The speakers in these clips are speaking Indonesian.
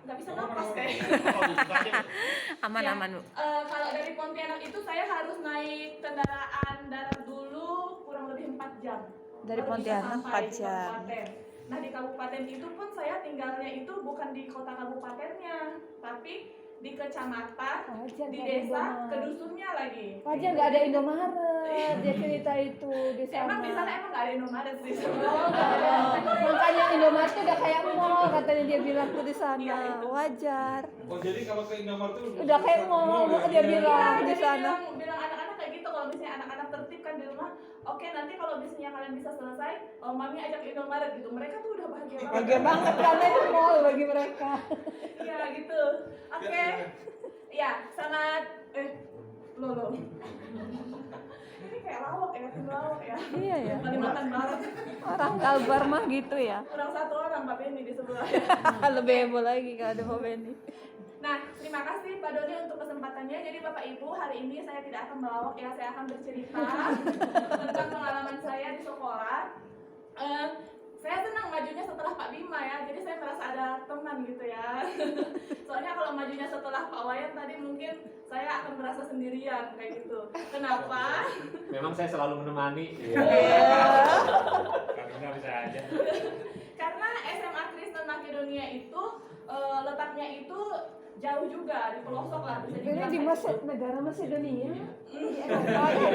nggak bisa napas kayak. Aman-aman, Bu. Kalau dari Pontianak itu saya harus naik kendaraan darat dulu kurang lebih 4 jam. Dari Baru bisa Pontianak sampai 4 di jam. kabupaten. Nah di kabupaten itu pun saya tinggalnya itu bukan di kota kabupatennya, tapi di kecamatan, Wajar, di nggak ada desa, Indomaret. ke dusunnya lagi. Wajar nggak ada Indomaret, dia cerita itu di sana. Emang di sana emang nggak ada Indomaret sih. Oh, nggak ada. Makanya Indomaret itu udah kayak mall katanya dia bilang tuh di sana. Iya, itu. Wajar. Oh jadi kalau ke Indomaret itu Udah kayak mall, ya? dia bilang di Jadi sana. bilang anak-anak kayak gitu, kalau misalnya anak-anak tertib kan di rumah, oke nanti kalau misalnya kalian bisa selesai, mami ajak Indomaret gitu. Mereka tuh udah bahagia banget. Bahagia banget karena itu mall bagi mereka. Iya gitu. Oke. Ya, sangat lo. Ini kayak lawak ya, tim lawak ya. Iya ya. Kalimantan Barat. Orang Kalbar mah gitu ya. Kurang satu orang Pak Benny di sebelah. Lebih heboh lagi kalau ada Pak Benny. Nah, terima kasih Pak Doni untuk kesempatannya. Jadi Bapak Ibu, hari ini saya tidak akan melawak ya, saya akan bercerita tentang pengalaman saya di sekolah. Saya senang majunya setelah Pak Bima ya, jadi saya merasa ada teman gitu ya. Soalnya kalau majunya setelah Pak Wayan tadi mungkin saya akan merasa sendirian kayak gitu. Kenapa? Memang saya selalu menemani. Karena bisa aja. Karena SMA Kristen Makedonia itu letaknya itu jauh juga, di pelosok lah bisa Ini dibilang di kayak negara Masedonia. gitu. Di Eropa ya.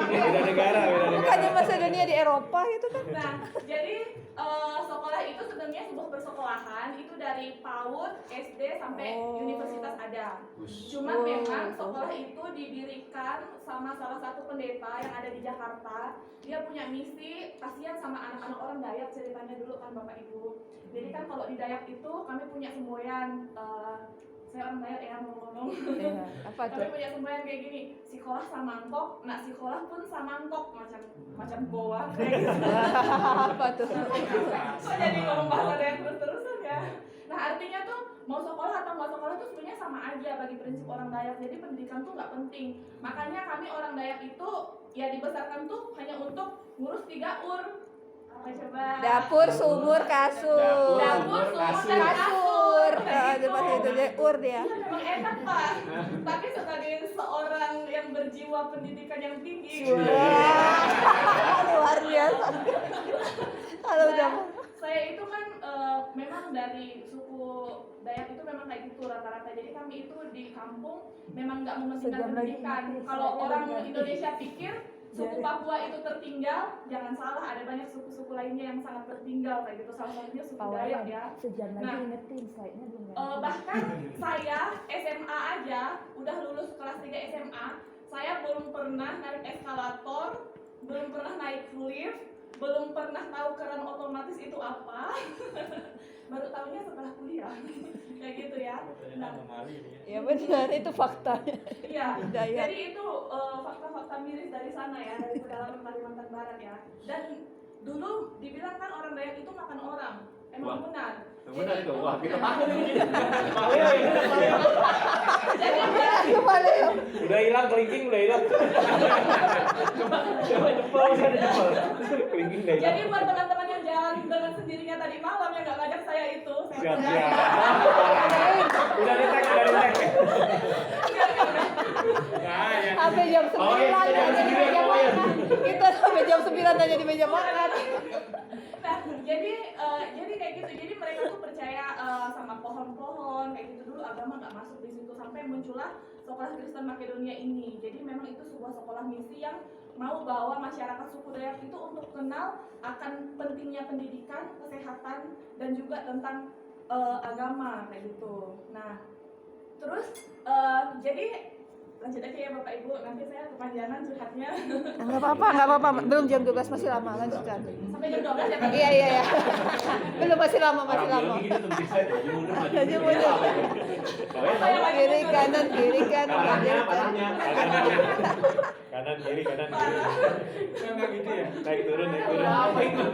Beda negara. Bukannya Masedonia di Eropa gitu kan? Nah, jadi sekolah itu sebenarnya sebuah persekolahan itu dari PAUD, SD sampai universitas ada. Cuman memang sekolah itu didirikan sama salah satu pendeta yang ada di Jakarta. Dia punya misi kasihan sama anak-anak orang Dayak, ceritanya dulu kan Bapak Ibu. Jadi kan kalau di Dayak itu kami punya semboyan, saya orang Dayak ya mau ngomong. Iya, apa tuh? Kami punya semboyan kayak gini, sekolah samangkok, nak sekolah pun samangkok macam boa kayak gitu. Apa tuh? Kok jadi ngomong bahasa Dayak terus-terusan ya? Nah artinya tuh mau sekolah atau nggak sekolah tuh sebenarnya sama aja bagi prinsip orang Dayak. Jadi pendidikan tuh nggak penting. Makanya kami orang Dayak itu ya dibesarkan tuh hanya untuk ngurus 3 ur. Apa coba? Dapur, sumur, kasur. Dapur, sumur, dan kasur. Kayak Pas itu dia ur dia. Iya memang enak Pak. Tapi sebagai seorang yang berjiwa pendidikan yang tinggi. Wah, luar biasa. Kalau udah Saya itu kan memang dari suku Dayak itu memang kayak gitu rata-rata. Jadi kami itu di kampung memang nggak mementingkan Sejam lagi pendidikan. nanti Kalau saya orang ganti. Indonesia pikir suku Papua itu tertinggal, jangan salah, ada banyak suku-suku lainnya yang sangat tertinggal kayak gitu. Salah satunya suku Dayak ya. sejam lagi Nah, ingetin slide-nya belum Bahkan saya SMA aja udah lulus kelas 3 SMA, saya belum pernah naik eskalator, belum pernah naik lift, belum pernah tahu keran otomatis itu apa. Baru tahunya setelah kuliah. Kayak gitu ya. Nah, Ya benar, itu faktanya. iya. Dayak. Jadi itu fakta-fakta miris dari sana ya, dari pedalaman Kalimantan Barat ya. Dan dulu dibilang kan orang Dayak itu makan orang. Emang Wah. benar. Benar itu. Wah, kita tahu ini. Udah hilang kelingking, udah hilang. Coba jempol, ada jempol. Kelingking udah hilang. Jadi buat teman-teman yang jalan dengan sendirinya tadi malam yang nggak ngajak saya itu, Siap. Udah di-tag. Sampai jam 9 Oh, iya, aja di sendiri, meja oh, iya. makan. Kita sampai jam 9 aja di meja makan. Nah, jadi kayak gitu. Jadi mereka tuh percaya sama pohon-pohon kayak gitu. Dulu agama nggak masuk di situ sampai muncullah sekolah Kristen Makedonia ini. Jadi memang itu sebuah sekolah misi yang mau bawa masyarakat suku Dayak itu untuk kenal akan pentingnya pendidikan, kesehatan, dan juga tentang agama kayak gitu. Nah, terus jadi lanjut aja ya Bapak Ibu, nanti saya kepanjangan curhatnya. Enggak apa-apa. Belum jam 12 masih lama, lanjutkan. Sampai jam 12 ya Pak? Iya. Belum masih lama. Orang biologi gitu tuh saya maju mundur. Maju mundur. Kiri kanan. Panahnya. Kanan kiri. Enggak gitu ya. Naik turun. Apa itu?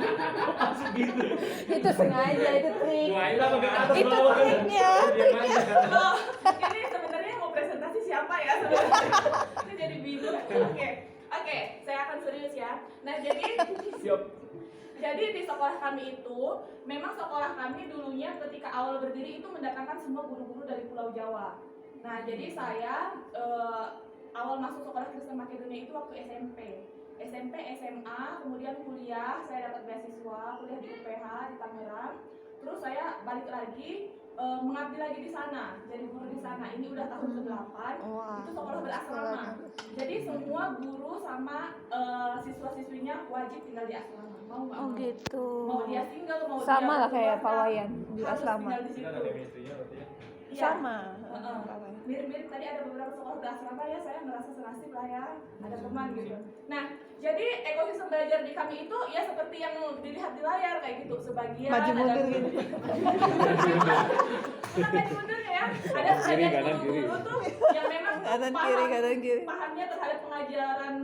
Masuk gitu. Itu sengaja, itu trik. Itu Itu triknya. Oh, ini sebenarnya mau presentasi siapa ya sebenarnya? Itu jadi bingung. Oke, saya akan serius ya. Nah, jadi Siap. Jadi di sekolah kami itu, memang sekolah kami dulunya ketika awal berdiri itu mendatangkan semua guru-guru dari Pulau Jawa. Nah, jadi saya awal masuk sekolah Kristen Makedonia itu waktu SMP, SMA, kemudian kuliah, saya dapat beasiswa, kuliah di UPH di Tangerang. Terus saya balik lagi mengabdi lagi di sana, jadi guru di sana. Ini udah tahun ke-8. Itu sekolah berasrama. Jadi semua guru sama siswa-siswinya wajib tinggal di asrama. Mau nggak mau? gitu. Mau dia single, mau Sama dia lah kayak berkeluarga, Pak Wayan di harus asrama. tinggal di situ. Kan ada chemistry-nya berarti ya. Iya. Sama. Mirip-mirip tadi ada beberapa sekolah berasrama ya, saya merasa senasib lah ya, ada teman gitu. Nah, jadi ekosistem belajar di kami itu ya seperti yang dilihat di layar kayak gitu, sebagian Maju mundur ada gitu. bukan maju mundurnya ya, ada Kiri, sebagian kanan, guru-guru tuh yang memang Kanan kiri. pahamnya terhadap pengajaran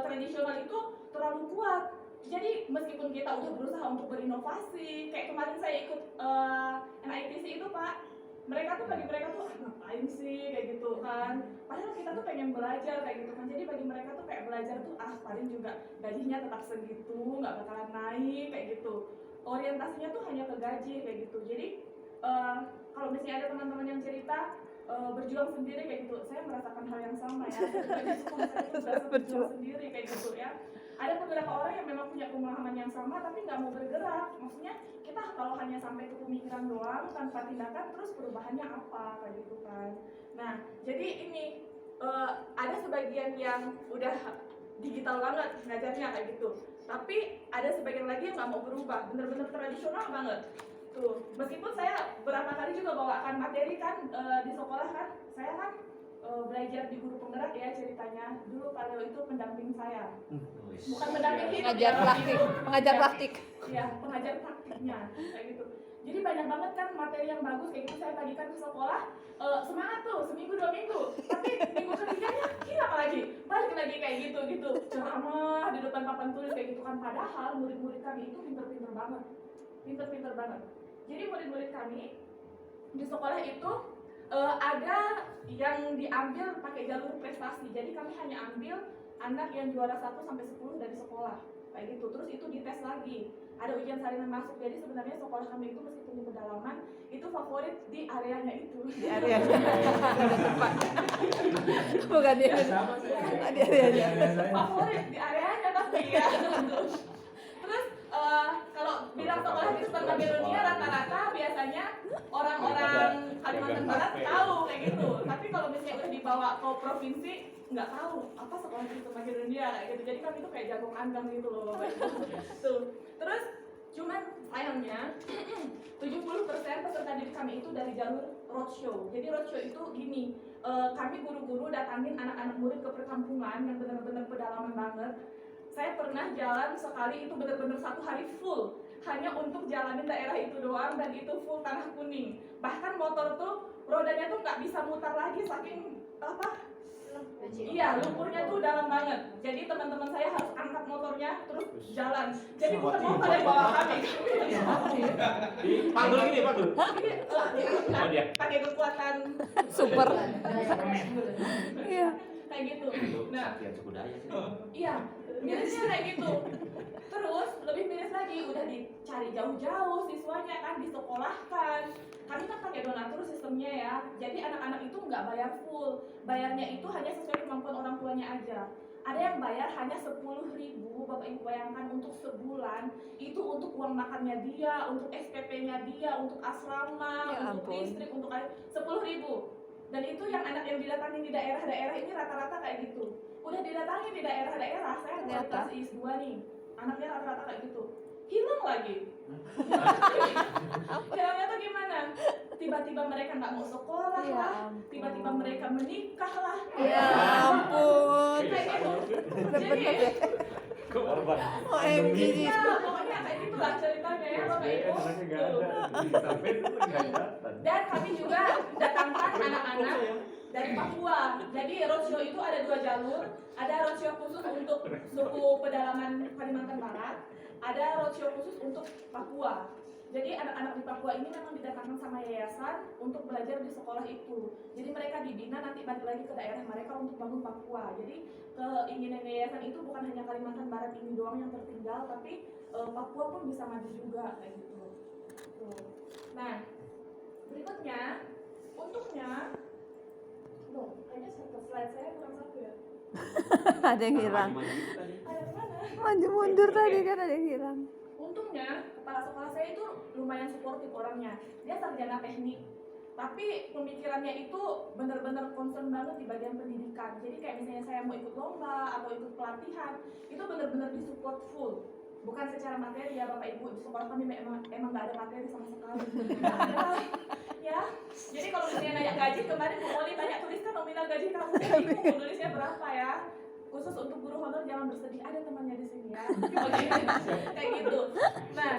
tradisional itu terlalu kuat. Jadi meskipun kita udah berusaha untuk berinovasi, kayak kemarin saya ikut NITC itu Pak, bagi mereka tuh ngapain sih kayak gitu kan, padahal kita tuh pengen belajar kayak gitu kan. Jadi bagi mereka tuh kayak belajar tuh paling juga gajinya tetap segitu, nggak bakalan naik kayak gitu, orientasinya tuh hanya ke gaji kayak gitu. Jadi kalau misalnya ada teman-teman yang cerita berjuang sendiri kayak gitu, saya merasakan hal yang sama ya. Saya juga di sekolah saya tuh berasa berjuang sendiri kayak gitu ya. Ada beberapa orang yang memang punya pemahaman yang sama tapi nggak mau bergerak. Maksudnya kita kalau hanya sampai ke pemikiran doang tanpa tindakan, terus perubahannya apa kayak gitu kan. Nah, jadi ini ada sebagian yang udah digital banget ngajarnya kayak gitu. Tapi ada sebagian lagi yang nggak mau berubah, bener-bener tradisional banget. Tuh, meskipun saya berapa kali juga bawakan materi kan di sekolah kan, saya kan belajar di guru penggerak ya ceritanya. Dulu Pak Leo itu pendamping saya, bukan pendamping hidup, Pengajar ya, praktik, pengajar praktik. Iya, pengajar praktiknya kayak gitu. Jadi banyak banget kan materi yang bagus kayak gitu saya bagikan ke sekolah. Semangat tuh, seminggu 2 minggu. Tapi minggu ketiganya hilang lagi, balik lagi kayak gitu ceramah di depan papan tulis kayak gitu kan. Padahal murid-murid kami itu pinter-pinter banget. Jadi murid-murid kami di sekolah itu ada yang diambil pakai jalur prestasi. Jadi kami hanya ambil anak yang juara 1 sampai 10 dari sekolah kayak gitu. Terus itu dites lagi, ada ujian salinan masuk. Jadi sebenarnya sekolah kami itu meskipun di pedalaman itu favorit di areanya itu. Di area. Bukan di area. Favorit di areanya tapi ya. Terus kalau bilang sekolah Kristen Makedonia rata-rata biasanya orang-orang Kalimantan Barat tahu kayak gitu. Tapi kalau misalnya udah dibawa ke provinsi nggak tahu apa sekolah Kristen Makedonia kayak gitu. Jadi kami tuh kayak jago kandang gitu loh. Tuh. Terus cuman sayangnya 70% peserta didik kami itu dari jalur roadshow. Jadi roadshow itu gini, kami guru-guru datangin anak-anak murid ke perkampungan yang benar-benar pedalaman banget. Saya pernah jalan sekali itu benar-benar 1 hari full hanya untuk jalanin daerah itu doang, dan itu full tanah kuning. Bahkan motor tuh rodanya tuh nggak bisa mutar lagi saking apa? Iya, lumpurnya tuh dalam banget. Jadi teman-teman saya harus angkat motornya terus jalan. Jadi bukan motor yang bawa kami. Panggul gini, panggul. Jadi pakai kekuatan Super. Iya. kayak gitu. Nah, Latihan suku Dayak sih. iya, mirisnya kayak gitu. Terus lebih miris lagi, udah dicari jauh-jauh siswanya kan, disekolahkan. Kami kan pakai donatur sistemnya ya. Jadi anak-anak itu nggak bayar full, bayarnya itu hanya sesuai kemampuan orang tuanya aja. Ada yang bayar hanya 10.000, Bapak Ibu bayangkan untuk sebulan. Itu untuk uang makannya dia, untuk SPP-nya dia, untuk asrama, Ya untuk ampun. listrik, untuk 10.000. Dan itu yang anak yang didatangi di daerah-daerah ini rata-rata kayak gitu. Udah didatangi di daerah-daerah, saya ada Ternyata. kelas IS 2 nih, anaknya rata-rata kayak gitu. Hilang lagi. Hilangnya tuh gimana? Tiba-tiba mereka nggak mau sekolah Ya lah, ampun. tiba-tiba mereka menikah lah. Ya ampun. Kayak gitu. Bener-bener Jadi, ya. Korban. OMG. ya pokoknya kayak gitulah ceritanya ya Bapak Ibu. Anaknya nggak ada. Sampai itu nggak datang. Dan kami juga datangkan anak-anak dari Papua. Jadi roadshow itu ada 2 jalur. Ada roadshow khusus untuk suku pedalaman Kalimantan Barat, ada roadshow khusus untuk Papua. Jadi anak-anak di Papua ini memang didatangkan sama yayasan untuk belajar di sekolah itu. Jadi mereka dibina nanti balik lagi ke daerah mereka untuk bangun Papua. Jadi keinginan yayasan itu bukan hanya Kalimantan Barat ini doang yang tertinggal, tapi Papua pun bisa maju juga kayak gitu. Tuh. Nah, berikutnya untuknya, kayaknya satu slide saya kurang satu ya. Ada yang hilang. Ada mana? Maju mundur tadi kan ada yang hilang. Untungnya kepala sekolah saya itu lumayan suportif orangnya. Dia sarjana teknik, tapi pemikirannya itu benar-benar concern banget di bagian pendidikan. Jadi kayak misalnya saya mau ikut lomba atau ikut pelatihan, itu benar-benar disupport full. Bukan secara materi ya Bapak Ibu, di sekolah kami emang nggak ada materi sama sekali. Nggak ada. Ya, jadi kalau misalnya nanya gaji, kemarin Bu Moli tanya tuliskan nominal gaji kamu, saya bingung mau nulisnya berapa ya. Khusus untuk guru honor jangan bersedih, ada temannya di sini ya. Kayak gitu. Nah,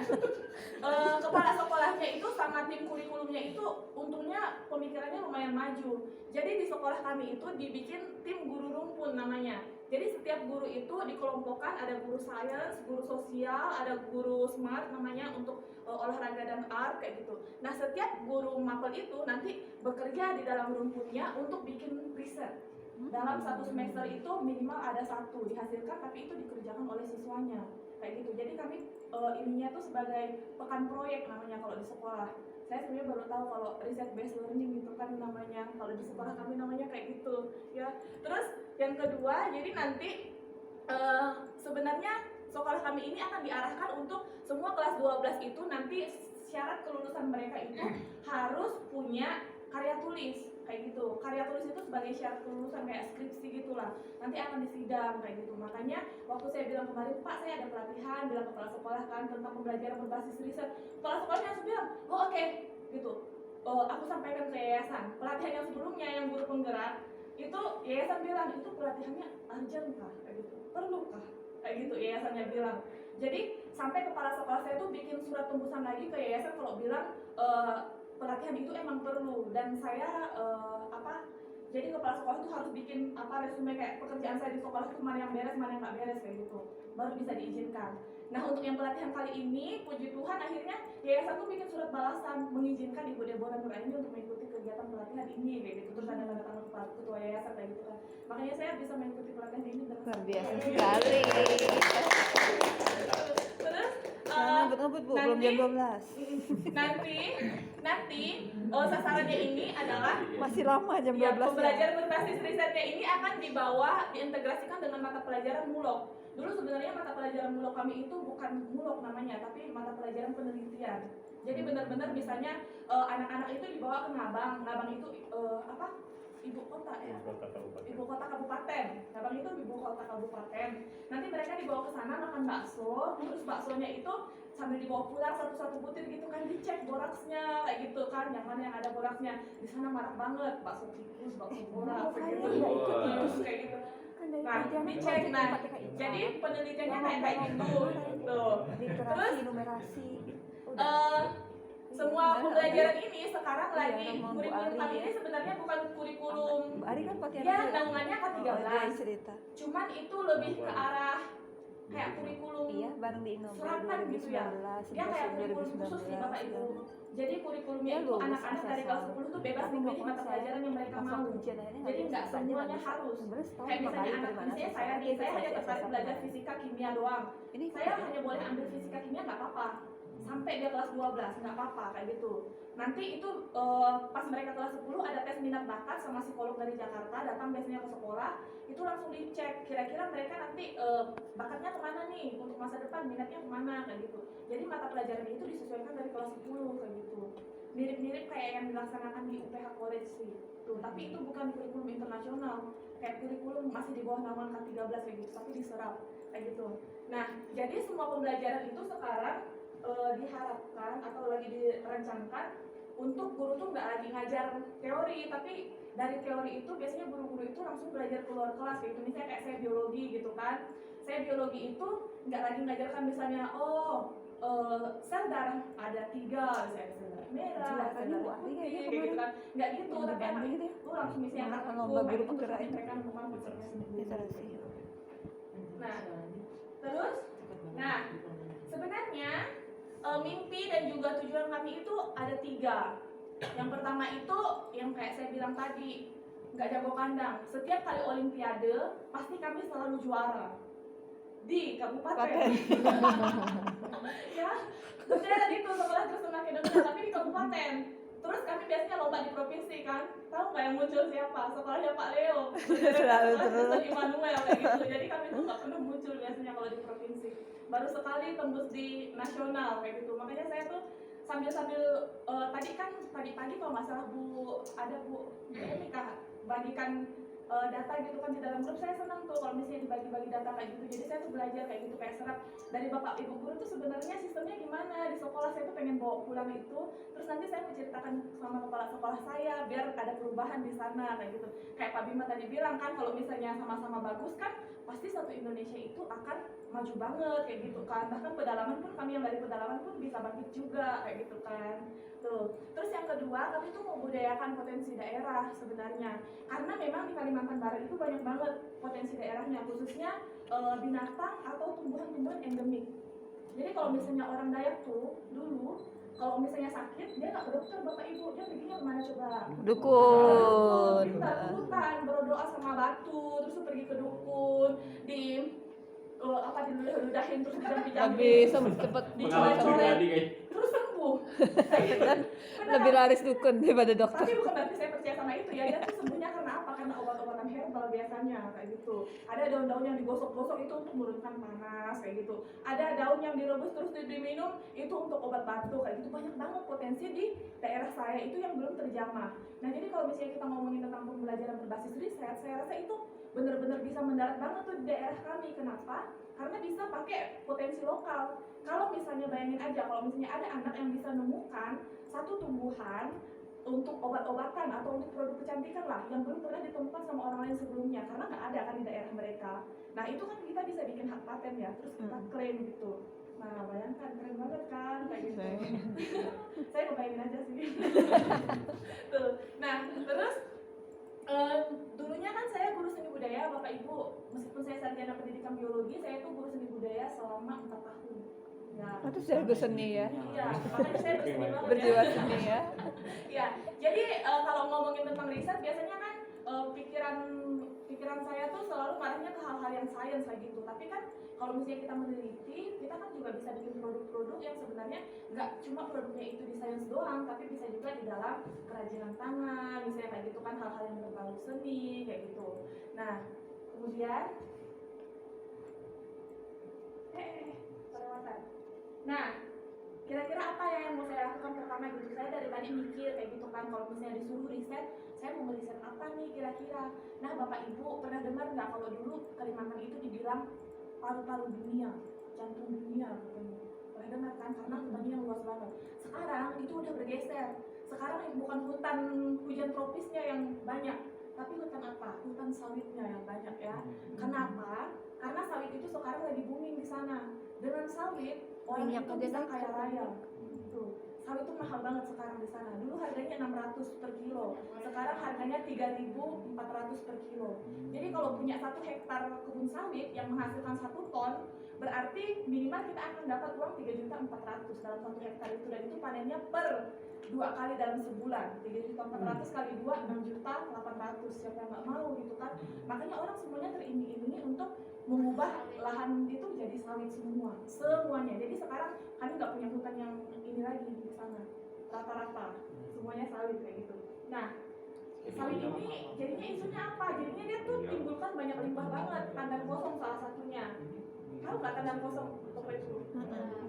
kepala sekolahnya itu sama tim kurikulumnya itu untungnya pemikirannya lumayan maju. Jadi di sekolah kami itu dibikin tim guru rumpun namanya. Jadi setiap guru itu dikelompokkan, ada guru sains, guru sosial, ada guru smart namanya untuk olahraga dan art kayak gitu. Nah, setiap guru mapel itu nanti bekerja di dalam rumpunnya untuk bikin riset. Dalam satu semester itu minimal ada satu dihasilkan, tapi itu dikerjakan oleh siswanya kayak gitu. Jadi kami ininya tuh sebagai pekan proyek namanya kalau di sekolah. Saya sebenarnya baru tahu kalau riset based learning gitu kan namanya, kalau di sekolah kami namanya kayak gitu ya. Terus yang kedua, jadi nanti sebenarnya sekolah kami ini akan diarahkan untuk semua kelas 12 itu nanti syarat kelulusan mereka itu harus punya karya tulis kayak gitu. Karya tulis itu sebagai syarat kelulusan kayak skripsi gitulah. Nanti akan disidang kayak gitu. Makanya waktu saya bilang kemarin, Pak saya ada pelatihan, bilang kepala sekolah kan tentang pembelajaran berbasis riset. Kepala sekolahnya langsung bilang, oh oke, gitu. Aku sampaikan ke yayasan. Pelatihan yang sebelumnya yang guru penggerak itu yayasan bilang itu pelatihannya urgent kah kayak gitu, perlu kah kayak gitu yayasannya bilang. Jadi sampai kepala sekolah saya tuh bikin surat tembusan lagi ke yayasan kalau bilang pelatihan itu emang perlu. Dan saya jadi kepala sekolah itu harus bikin resume kayak pekerjaan saya di sekolah itu mana yang beres mana yang nggak beres kayak gitu, baru bisa diizinkan. Nah, untuk yang pelatihan kali ini puji Tuhan akhirnya yayasan tuh bikin surat balasan mengizinkan Ibu Deborah Nuraini untuk mengikuti kegiatan pelatihan ini kayak gitu. Terus ada tanda tangan ketua yayasan kayak gitu kan. Makanya saya bisa mengikuti pelatihan ini dengan Luar biasa sekali. Terus Ngebut-ngebut Bu, belum jam 12. nanti sasarannya ini adalah Masih lama jam 12 ya, ya. pembelajaran berbasis risetnya ini akan dibawa diintegrasikan dengan mata pelajaran mulok. Dulu sebenarnya mata pelajaran mulok kami itu bukan mulok namanya, tapi mata pelajaran penelitian. Jadi benar-benar misalnya anak-anak itu dibawa ke Ngabang. Ngabang itu ibu kota ya. Ibu kota kabupaten. Ngabang itu ibu kota kabupaten. Nanti mereka dibawa ke sana makan bakso, terus baksonya itu sambil dibawa pulang satu-satu butir gitu kan, dicek boraksnya kayak gitu kan, yang mana yang ada boraksnya. Di sana marah banget, bakso tikus, bakso boraks kayak gitu. Kayak gitu. Nah, dicek. Nah, jadi penelitiannya kayak gitu. Tuh. Terus numerasi. semua pembelajaran ini sekarang Iya, lagi sama Bu kurikulum Ari kami ya. ini sebenarnya bukan kurikulum Bu Ari kan pelatihan ya dulu. naungannya Oh, dia K13. cerita. Cuman itu lebih ke arah kayak kurikulum Iya, bareng di Innova surapan gitu ya. 2019, Dia kayak kurikulum 2019, khusus nih Bapak Ibu. ya. Jadi kurikulumnya Dia itu lulus anak-anak dari kelas asesor. 10 tuh bebas Tapi memilih mau mata konser, pelajaran yang mereka pas mau. waktu ujian akhirnya Jadi nggak bisa, dia semuanya nggak bisa. harus. Sebenarnya setahun Kayak dua misalnya kali anak gimana misalnya sih? saya nih, saya hanya Dia tertarik bisa belajar sama. fisika kimia doang. Ini Saya hanya boleh ambil fisika kimia nggak apa-apa. Sampai dia kelas 12 nggak apa-apa kayak gitu. Nanti itu pas mereka kelas 10 ada tes minat bakat sama psikolog dari Jakarta datang biasanya ke sekolah, itu langsung dicek kira-kira mereka nanti bakatnya kemana nih untuk masa depan, minatnya kemana kayak gitu. Jadi mata pelajaran itu disesuaikan dari kelas 10 kayak gitu. Mirip-mirip kayak yang dilaksanakan di UPH College sih. Tuh, tapi itu bukan kurikulum internasional. Kayak kurikulum masih di bawah naungan K13 kayak gitu, tapi diserap kayak gitu. Nah, jadi semua pembelajaran itu sekarang diharapkan atau lagi dirancangkan untuk guru tuh nggak lagi ngajar teori, tapi dari teori itu biasanya guru-guru itu langsung belajar keluar kelas kayak gitu. Misalnya kayak saya biologi gitu kan, saya biologi itu nggak lagi ngajarkan misalnya sel darah ada 3, misalnya sel darah merah, sel darah putih kayak gitu kan, nggak gitu. Tapi anak itu langsung misalnya Anak angkat lomba kayak guru gitu, penggerak terus itu. mereka nemukan konsepnya sendiri. literasi. Nah, terus, sebenarnya mimpi dan juga tujuan kami itu ada 3. Yang pertama itu yang kayak saya bilang tadi, nggak jago kandang. Setiap kali olimpiade pasti kami selalu juara di kabupaten. Ya, saya itu sekolah Kristen Makedonia tapi di kabupaten. Terus kami biasanya lomba di provinsi kan. Tahu nggak yang muncul siapa? Sekolahnya Pak Leo. Selalu Sekolah terus. Kristen Immanuel kayak gitu. Jadi kami tuh nggak pernah muncul biasanya kalau di provinsi. Baru sekali tembus di nasional kayak gitu. Makanya saya tuh sambil tadi pagi kalau nggak salah Bu ini Kak bagikan data gitu kan di dalam grup. Saya senang tuh kalau misalnya dibagi-bagi data kayak gitu. Jadi saya tuh belajar kayak gitu kayak serap dari bapak ibu guru tuh sebenarnya sistemnya gimana di sekolah. Saya tuh pengen bawa pulang itu, terus nanti saya menceritakan sama kepala sekolah saya biar ada perubahan di sana kayak gitu. Kayak Pak Bima tadi bilang kan kalau misalnya sama-sama bagus kan pasti satu Indonesia itu akan maju banget kayak gitu kan. Bahkan pedalaman pun kami yang dari pedalaman pun bisa bangkit juga kayak gitu kan. Tuh. Terus yang kedua, kami tuh membudayakan potensi daerah sebenarnya. Karena memang di Kalimantan Barat itu banyak banget potensi daerahnya, khususnya binatang atau tumbuhan-tumbuhan endemik. Jadi kalau misalnya orang Dayak tuh dulu kalau misalnya sakit dia nggak ke dokter bapak ibu, dia perginya kemana coba? Dukun. Kita ke hutan berdoa sama batu, terus pergi ke dukun di diludahin terus Lebih dijampi cepet Pengalaman pribadi kayaknya. terus sembuh. dan lebih laris dukun daripada dokter. Tapi bukan berarti saya percaya sama itu ya, dia tuh sembuhnya karena apa? Karena obat-obatan herbal biasanya kayak gitu. Ada daun-daun yang digosok-gosok itu untuk menurunkan panas kayak gitu. Ada daun yang direbus terus diminum itu untuk obat batuk kayak gitu. Banyak banget potensi di daerah saya itu yang belum terjamah. Nah jadi kalau misalnya kita ngomongin tentang pembelajaran berbasis riset, saya rasa itu benar-benar bisa mendarat banget tuh di daerah kami. Kenapa? Karena bisa pakai potensi lokal. Kalau misalnya bayangin aja, kalau misalnya ada anak yang bisa menemukan satu tumbuhan untuk obat-obatan atau untuk produk kecantikan lah yang belum pernah ditemukan sama orang lain sebelumnya karena nggak ada kan di daerah mereka. Nah itu kan kita bisa bikin hak paten ya, terus kita klaim gitu. Nah bayangkan keren banget kan kayak gitu. Saya kebayangin aja sih. Tuh. Nah terus dulunya kan saya guru seni budaya Bapak Ibu, meskipun saya sarjana pendidikan biologi, saya itu guru seni budaya selama 4 tahun. Ya. Itu jago seni ya. Iya, makanya saya berseni banget Berjiwa ya. seni ya. Ya, jadi kalau ngomongin tentang riset biasanya kan pikiran saya tuh selalu ngarahnya ke hal-hal yang sains kayak gitu. Tapi kan kalau misalnya kita meneliti, kita kan juga bisa bikin produk-produk yang sebenarnya nggak cuma produknya itu di sains doang, tapi bisa juga di dalam kerajinan tangan, misalnya kayak gitu kan hal-hal yang berbau seni kayak gitu. Nah, kemudian perawatan. Nah, kira-kira apa ya yang mau saya lakukan pertama gitu? Saya dari tadi mikir kayak gitu kan, kalau misalnya disuruh riset, saya mau meriset apa nih kira-kira? Nah, Bapak Ibu pernah dengar nggak kalau dulu Kalimantan itu dibilang paru-paru dunia, jantung dunia katanya? Pernah dengar kan? Karena hutannya luas banget. Sekarang itu udah bergeser. Sekarang bukan hutan hujan tropisnya yang banyak, tapi hutan apa? Hutan sawitnya yang banyak ya. Kenapa? Karena sawit itu sekarang lagi booming di sana. Dengan sawit orang Minyak itu aja bisa naik. kaya raya. Tuh, sawit itu mahal banget sekarang di sana. Dulu harganya 600 per kilo, sekarang harganya 3.400 per kilo. Jadi kalau punya 1 hektar kebun sawit yang menghasilkan 1 ton, berarti minimal kita akan dapat uang 3.400.000 dalam 1 hektar itu, dan itu panennya per 2 kali dalam sebulan. 3.400 kali 2, 6.800.000. Siapa yang nggak mau gitu kan? Makanya orang semuanya teriming-imingi untuk mengubah lahan itu jadi sawit semuanya. Jadi sekarang kami nggak punya hutan yang ini lagi di sana, rata-rata semuanya sawit kayak gitu. Nah, sawit ini jadinya isunya apa? Jadinya dia tuh timbulkan banyak limbah banget, tandan kosong salah satunya. Tahu nggak tandan kosong toko itu?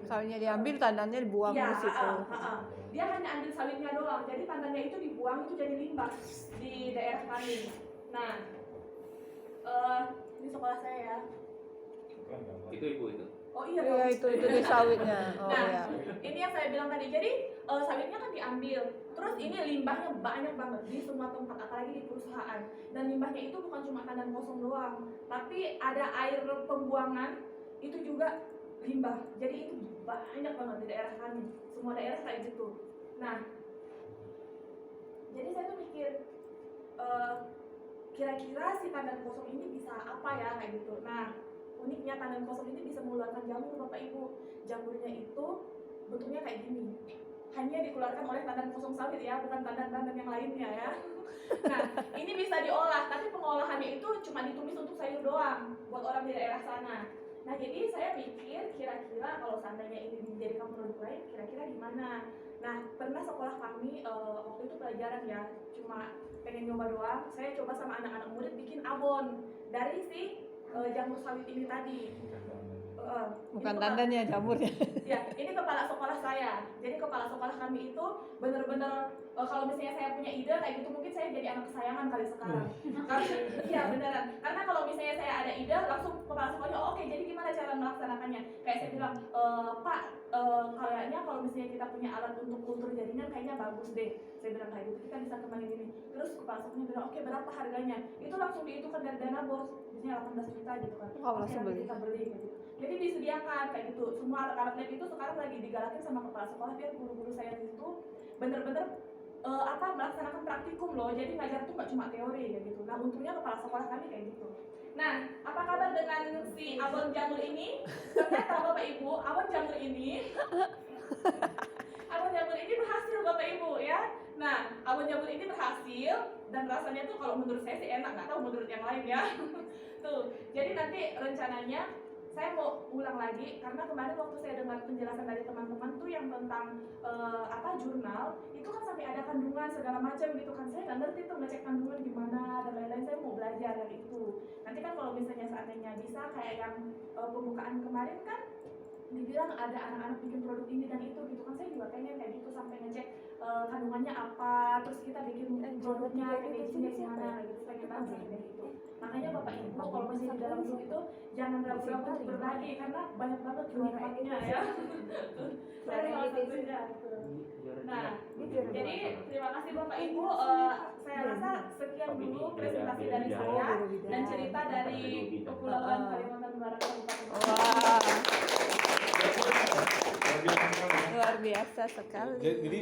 Sawitnya diambil, tandannya dibuang Ya, di situ. dia hanya ambil sawitnya doang, jadi tandannya itu dibuang, itu jadi limbah di daerah kami. Nah, ini sekolah saya ya. Itu ibu itu. Oh iya, Iya itu di sawitnya. Oh nah, iya. ini yang saya bilang tadi. Jadi sawitnya kan diambil, terus ini limbahnya banyak banget di semua tempat, apalagi di perusahaan. Dan limbahnya itu bukan cuma tandan kosong doang, tapi ada air pembuangan itu juga limbah. Jadi itu banyak banget di daerah kami. Semua daerah kayak gitu. Nah, jadi saya tuh mikir kira-kira si tandan kosong ini bisa apa ya kayak gitu. Nah, uniknya tandan kosong ini bisa mengeluarkan jamur Bapak Ibu. Jamurnya itu bentuknya kayak gini. Hanya dikeluarkan oleh tandan kosong sawit ya, bukan tandan-tandan yang lainnya ya. Nah, ini bisa diolah, tapi pengolahannya itu cuma ditumis untuk sayur doang buat orang di daerah sana. Nah jadi saya pikir kira-kira kalau seandainya ini dijadikan produk lain kira-kira gimana. Nah pernah sekolah kami waktu itu pelajaran ya, cuma pengen nyoba doang. Saya coba sama anak-anak murid bikin abon dari si jamur sawit ini tadi. Bukan Ini tandanya jamurnya. Ya, ini kepala sekolah saya. Jadi kepala sekolah kami itu bener-bener kalau misalnya saya punya ide kayak gitu mungkin saya jadi anak kesayangan kali sekarang. Iya beneran. Karena kalau misalnya saya ada ide langsung kepala sekolahnya, oh, oke jadi gimana cara melaksanakannya? Kayak saya bilang, Pak, kayaknya kalau misalnya kita punya alat untuk kultur jaringan kayaknya bagus deh. Saya bilang kayak gitu, kita bisa kembangin ini. Terus kepala sekolahnya bilang, oke berapa harganya? Itu langsung dihitungkan dari dana bos, biasanya 18 juta gitu kan. Oh, Oke, langsung nanti beli. kita beli gitu. Jadi disediakan kayak gitu. Semua alat-alat lab itu sekarang lagi digalakin sama kepala sekolah biar guru-guru saya di situ bener-bener melaksanakan praktikum loh. Jadi ngajar tuh nggak cuma teori kayak gitu. Nah untungnya kepala sekolah kami kayak gitu. Nah, apa kabar dengan si abon jamur ini? Ternyata Bapak Ibu, abon jamur ini berhasil Bapak Ibu ya. Nah, abon jamur ini berhasil dan rasanya tuh kalau menurut saya sih enak, nggak tahu menurut yang lain ya. Tuh, jadi nanti rencananya saya mau ulang lagi karena kemarin waktu saya dengar penjelasan dari teman-teman tuh yang tentang jurnal itu kan sampai ada kandungan segala macam gitu kan, saya nggak ngerti tuh ngecek kandungan gimana dan lain-lain. Saya mau belajar dari itu. Nanti kan kalau misalnya seandainya bisa kayak yang pembukaan kemarin kan dibilang ada anak-anak bikin produk ini dan itu gitu kan, saya juga pengen kayak gitu sampai ngecek kandungannya apa, terus kita bikin produknya packagingnya gimana gitu, pengen banget sampai kayak gitu. Makanya Bapak Ibu kalau misalnya di dalam grup itu jangan ragu-ragu untuk berbagi karena banyak banget manfaatnya ya. Saya salah satunya. Nah, jadi terima kasih Bapak Ibu. Saya rasa sekian dulu presentasi dari saya dan cerita dari Kepulauan Kalimantan Barat Kabupaten. Wah, luar biasa sekali. Jadi